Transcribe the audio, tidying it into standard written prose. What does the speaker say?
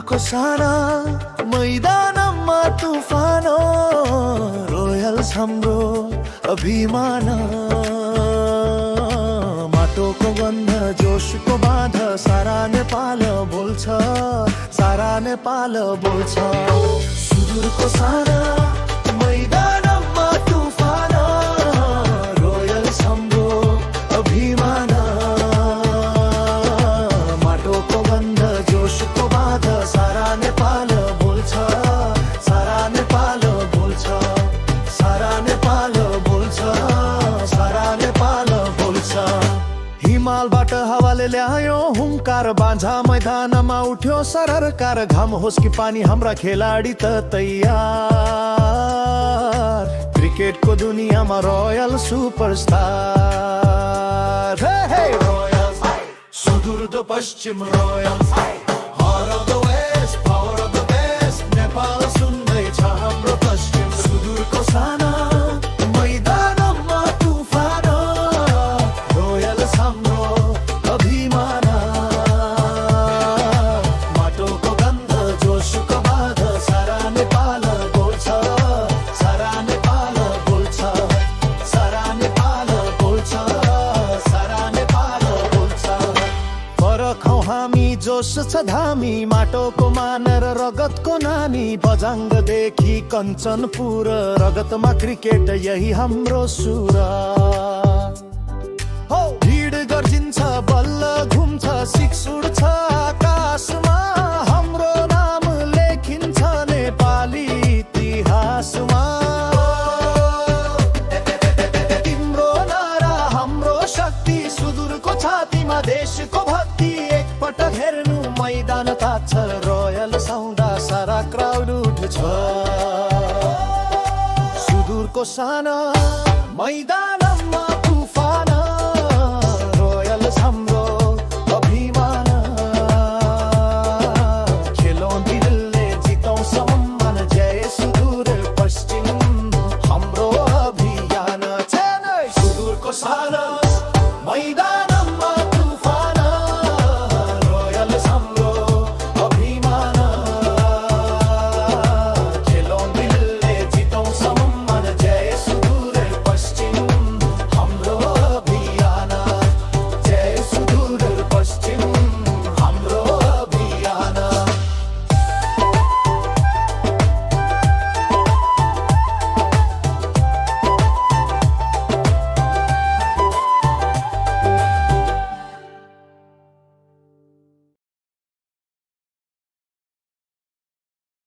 सुदूरको साना मैदानमा तुफान रोयल्स हाम्रो अभिमान माटोको गन्ध जोशको बाँध सारा नेपाल बोल्छ सारा नेपाल बोल्छ सुदूरको साना मैदानमा तुफान रोयल्स हाम्रो अभिमान माटोको गन्ध जोशको बाँध सारा नेपाल बोल्छ सारा नेपाल बोल्छ सारा नेपाल बोल्छ सारा नेपाल बोल्छ हिमालबाट हावाले ल्यायो हुङ्कार बाँझा मैदानमा उठ्यो सररकार घाम होस् कि पानी हाम्रा खेलाडी त तयार क्रिकेटको दुनियाँमा royal superstar royals Sudur the Paschim royals heart of the west power of the best Nepal सुन्दैछ हाम्रो पश्चिम सुदूरको साना मैदानमा तुफान रोयल्स हाम्रो अभिमान माटोको गन्ध जोशको बाँध सारा नेपाल बोल्छ सारा नेपाल बोल्छ सारा नेपाल बोल्छ सारा नेपाल बोल्छ फरक हौ हामी जोश छ धामी माटोको मान र रगतको नानी बजाङ्गदेखि कञ्चनपुर रगतमा क्रिकेट यही हाम्रो सुर हो भिड गर्जिन्छ बल्ल घुम्छ सिक्स उड्छ आकाशमा हाम्रो नाम लेखिन्छ नेपाली इतिहासमा तिम्रो नारा हाम्रो शक्ति सुदूरको छातीमा देशको भक्ति एकपटक हेर्नु मैदान तात्छ रोयल साउँदा सारा क्राउड उठ्छ सुदूरको साना मैदान